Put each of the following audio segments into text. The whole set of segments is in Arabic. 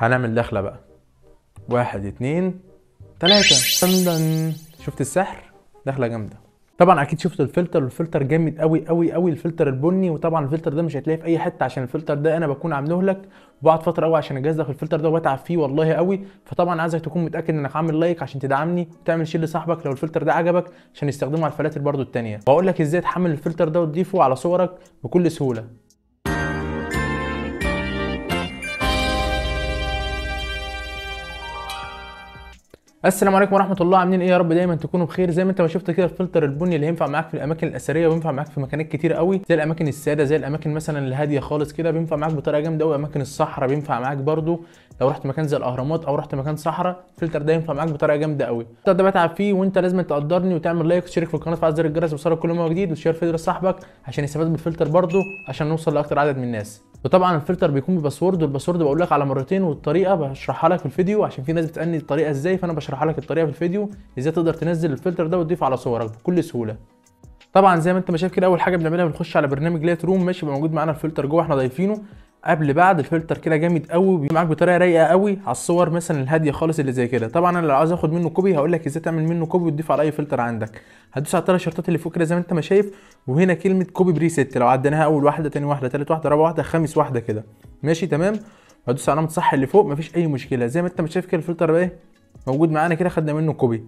هنعمل دخله بقى. 1 2 3 دن. شفت السحر؟ دخله جامده. طبعا اكيد شفت الفلتر، والفلتر جامد قوي قوي قوي، الفلتر البني. وطبعا الفلتر ده مش هتلاقيه في اي حته، عشان الفلتر ده انا بكون عامله لك وبقعد فتره قوي عشان اجهز لك الفلتر ده وبتعب فيه والله قوي. فطبعا عايزك تكون متاكد انك عامل لايك عشان تدعمني وتعمل شير لصاحبك لو الفلتر ده عجبك، عشان يستخدمه على الفلاتر برده التانيه. واقول لك ازاي تحمل الفلتر ده وتضيفه على صورك بكل سهوله. السلام عليكم ورحمه الله، عاملين ايه؟ يا رب دايما تكونوا بخير. زي ما انت ما شفت كده الفلتر البني اللي ينفع معاك في الاماكن الاثريه وينفع معاك في مكانات كتير قوي، زي الاماكن الساده، زي الاماكن مثلا الهاديه خالص كده، بينفع معاك بطريقه جامده قوي. اماكن الصحراء بينفع معاك برده، لو رحت مكان زي الاهرامات او رحت مكان صحراء الفلتر ده ينفع معاك بطريقه جامده قوي. الفلتر ده بتعب فيه، وانت لازم تقدرني وتعمل لايك وتشترك في القناه وتفعل زر الجرس ويوصلك كل ما جديد، وتشير فيديو لصاحبك عشان يستفاد بالفلتر برده، عشان نوصل لاكتر عدد من الناس. وطبعا الفلتر بيكون بباسورد، والباسورد بقول لك على مرتين، والطريقه بشرحها لك في الفيديو عشان في ناس بتسالني الطريقه ازاي، فانا بشرحها لك الطريقه في الفيديو ازاي تقدر تنزل الفلتر ده وتضيفه على صورك بكل سهوله. طبعا زي ما انت ما شايف كده، اول حاجه بنعملها بنخش على برنامج لايت روم. ماشي، بيبقى موجود معانا الفلتر جوه، احنا ضايفينه قبل بعد. الفلتر كده جامد قوي، بيجي معاك بطريقه رايقه قوي على الصور مثلا الهاديه خالص اللي زي كده. طبعا انا لو عايز اخد منه كوبي هقول لك ازاي تعمل منه كوبي وتضيفه على اي فلتر عندك. هتدوس على الثلاث شرطات اللي فوق كده زي ما انت ما شايف، وهنا كلمه كوبي بريسيت، لو عديناها اول واحده، ثاني واحده، ثالث واحده، رابع واحده، خامس واحده كده. ماشي تمام. وهدوس على علامه صح اللي فوق، مفيش اي مشكله. زي ما انت ما شايف كده الفلتر بقى موجود معانا كده، خدنا منه كوبي.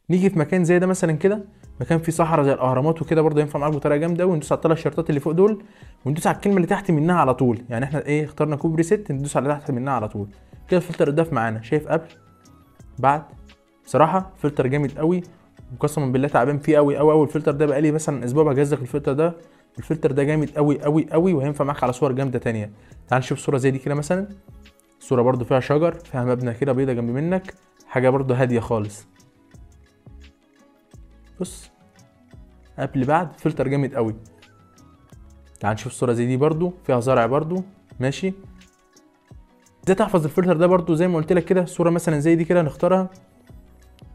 نيجي في مكان زي ده مثلا كده، مكان فيه صحراء زي الاهرامات وكده، برضه ينفع معاك بطريقه جامده قوي. وندوس على الثلاث شرطات اللي فوق دول، وندوس على الكلمه اللي تحت منها على طول. يعني احنا ايه، اخترنا كوبري ست، ندوس على تحت منها على طول كده. الفلتر اتضاف معانا، شايف قبل بعد. بصراحه فلتر جامد قوي، وقسما بالله تعبان فيه قوي قوي قوي. الفلتر ده بقالي مثلا اسبوع بجهز لك الفلتر ده. الفلتر ده جامد قوي قوي قوي، وهينفع معاك على صور جامده تانيه. تعال نشوف صوره زي دي كده مثلا، صوره برضه فيها شجر، فيها مبنى كده بيضه جنب منك، حاجه برضه هاديه خالص. بص قبل بعد، فلتر جامد قوي. تعال نشوف صوره زي دي برضو فيها زرع برضو. ماشي، ازاي تحفظ الفلتر ده برضو زي ما قلت لك كده. صوره مثلا زي دي كده نختارها،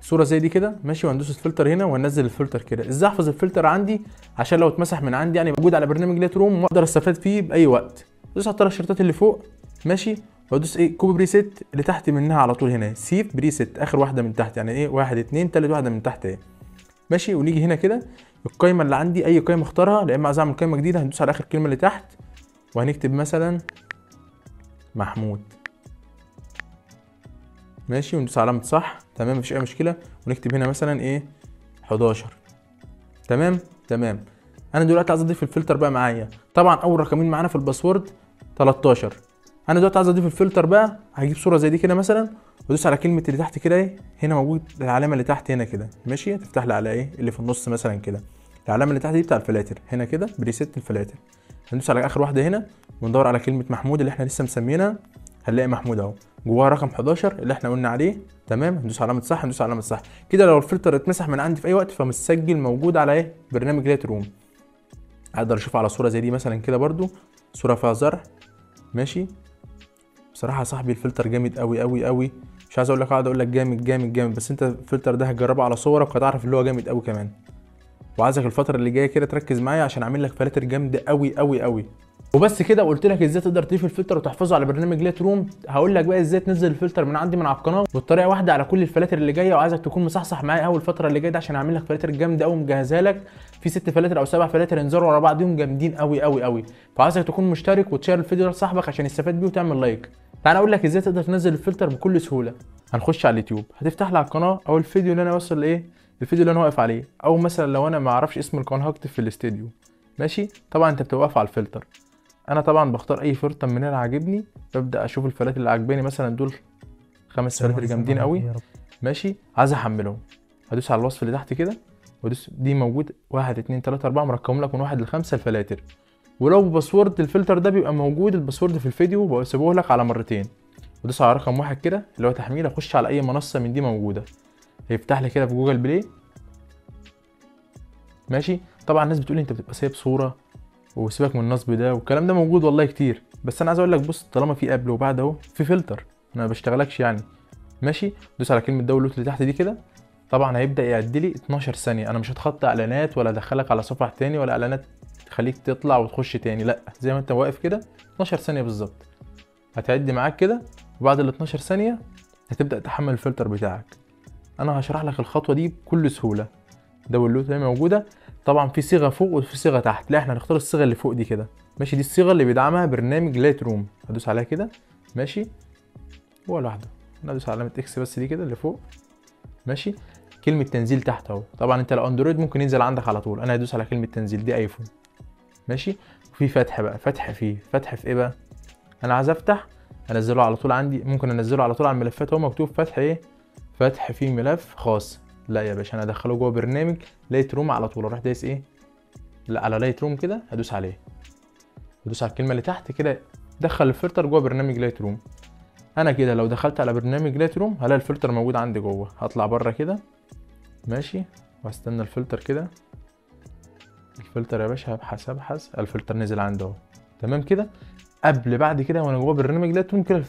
صوره زي دي كده ماشي، وهندوس الفلتر هنا وهنزل الفلتر كده. ازاي احفظ الفلتر عندي عشان لو اتمسح من عندي، يعني موجود على برنامج لايت روم واقدر استفاد فيه باي وقت. دوس على الثلاث شرطات اللي فوق ماشي، وادوس ايه، كوبي بريسيت اللي تحت منها على طول هنا، سيف بريسيت اخر واحده من تحت، يعني ايه 1 2 تالت واحده من تحت اهي. ماشي، ونيجي هنا كده القايمه اللي عندي، اي قايمه اختارها، لا اما عايز اعمل قايمه جديده هندوس على اخر كلمه اللي تحت، وهنكتب مثلا محمود. ماشي، وندوس علامه صح تمام، مفيش اي مشكله. ونكتب هنا مثلا ايه 11. تمام تمام. انا دلوقتي عايز اضيف الفلتر بقى معايا. طبعا اول رقمين معانا في الباسورد 13. انا دلوقتي عايز اضيف الفلتر بقى، هجيب صوره زي دي كده مثلا، وادوس على كلمه اللي تحت كده ايه، هنا موجود العلامه اللي تحت هنا كده ماشي، هتفتح لي على ايه اللي في النص مثلا كده. العلامه اللي تحت دي بتاع الفلاتر هنا كده، بريسيت الفلاتر. هندوس على اخر واحده هنا وندور على كلمه محمود اللي احنا لسه مسمينها، هنلاقي محمود اهو جواها رقم 11 اللي احنا قلنا عليه. تمام، هندوس علامه صح، هندوس علامه صح كده. لو الفلتر اتمسح من عندي في اي وقت فمتسجل موجود على ايه، برنامج لايت روم. اقدر اشوف على صوره زي دي مثلا كده برضو، صوره فيها زرع ماشي. بصراحه يا صاحبي الفلتر جامد قوي قوي قوي، مش عايز اقول لك، اقعد اقول لك جامد جامد جامد، بس انت الفلتر ده هتجربه على صورك وهتعرف اللي هو جامد قوي كمان. وعايزك الفتره اللي جايه كده تركز معايا عشان اعمل لك فلاتر جامده قوي قوي قوي. وبس كده، وقلت لك ازاي تقدر تضيف الفلتر وتحفظه على برنامج لايت روم. هقول لك بقى ازاي تنزل الفلتر من عندي من على القناه، والطريقه واحده على كل الفلاتر اللي جايه. وعايزك تكون مصحصح معايا اول فتره اللي جايه ده، عشان اعمل لك فلاتر جامده قوي مجهزها لك. في 6 فلاتر او 7 فلاتر ينزلوا ورا بعضهم جامدين قوي قوي قوي. فعايزك تكون مشترك وتشير الفيديو لصاحبك عشان يستفاد بيه وتعمل لايك. تعال اقول لك ازاي تقدر تنزل الفلتر بكل سهوله. هنخش على اليوتيوب، هتفتح لي على القناه او الفيديو اللي انا واصل لايه، الفيديو اللي انا واقف عليه، او مثلا لو انا ما اعرفش اسم القناه هكتب في الاستديو ماشي. طبعا انت بتبقى واقف على الفلتر، انا طبعا بختار اي فلتر من اللي عاجبني، ببدا اشوف الفلاتر اللي عاجباني، مثلا دول 5 فلاتر جامدين قوي ماشي، عايز احملهم. هدوس على الوصف اللي تحت كده، وادوس دي موجود 1 2 3 4 مرقم لك من 1 ل5 الفلاتر. ولو باسورد الفلتر ده بيبقى موجود الباسورد في الفيديو، بسيبه لك على مرتين. ودوس على رقم 1 كده اللي هو تحميل، اخش على اي منصه من دي موجوده، هيفتح لي كده في جوجل بلاي ماشي. طبعا الناس بتقول لي انت بتبقى سايب صوره وسيبك من النصب ده، والكلام ده موجود والله كتير، بس انا عايز اقول لك بص، طالما في قبل وبعد اهو في فلتر، انا ما بشتغلكش يعني ماشي. دوس على كلمه داونلود اللي تحت دي كده، طبعا هيبدا يعد لي 12 ثانيه. انا مش هتخطى اعلانات ولا ادخلك على صفحه تاني ولا اعلانات تخليك تطلع وتخش تاني، لا، زي ما انت واقف كده 12 ثانيه بالظبط هتعد معاك كده. وبعد ال 12 ثانيه هتبدا تحمل الفلتر بتاعك. انا هشرح لك الخطوه دي بكل سهوله. داونلود هي موجوده. طبعا في صيغه فوق وفي صيغه تحت، لا احنا هنختار الصيغه اللي فوق دي كده، ماشي. دي الصيغه اللي بيدعمها برنامج لايت روم. هدوس عليها كده، ماشي، هو لوحده. انا هدوس على علامه اكس بس دي كده اللي فوق، ماشي. كلمه تنزيل تحت اهو. طبعا انت لو اندرويد ممكن ينزل عندك على طول، انا هدوس على كلمه تنزيل دي ايفون، ماشي. وفي فتح بقى، فتح في ايه بقى؟ انا عايز افتح انزله على طول عندي، ممكن انزله على طول على الملفات. هو مكتوب فتح ايه؟ فتح فيه ملف خاص. لا يا باشا، انا ادخله جوه برنامج لايت روم على طول. اروح دايس ايه؟ لا، على لايت روم كده، هدوس عليه، هدوس على الكلمه اللي تحت كده، دخل الفلتر جوه برنامج لايت روم. انا كده لو دخلت على برنامج لايت روم هلاقي الفلتر موجود عندي جوه. هطلع بره كده، ماشي، واستنى الفلتر كده. الفلتر يا باشا، ابحث الفلتر نزل عندي اهو، تمام كده. بعد كده وانا جوه برنامج لايت روم كده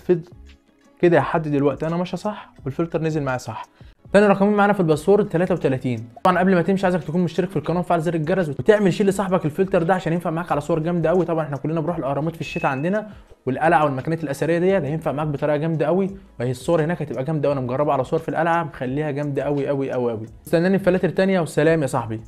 كده يحدد الوقت انا ماشي صح والفلتر نزل معايا صح. تاني رقمين معانا في الباسورد 33. طبعا قبل ما تمشي عايزك تكون مشترك في القناه وفعل زر الجرس وتعمل شيل لصاحبك الفلتر ده عشان ينفع معاك على صور جامده قوي. طبعا احنا كلنا بنروح الاهرامات في الشتاء عندنا والقلعه والمكانات الاثريه ديت، هينفع معاك بطريقه جامده قوي، وهي الصور هناك هتبقى جامده قوي. انا مجربها على صور في القلعه مخليها جامده قوي قوي قوي قوي. استناني في فلاتر تانيه، والسلام يا صاحبي.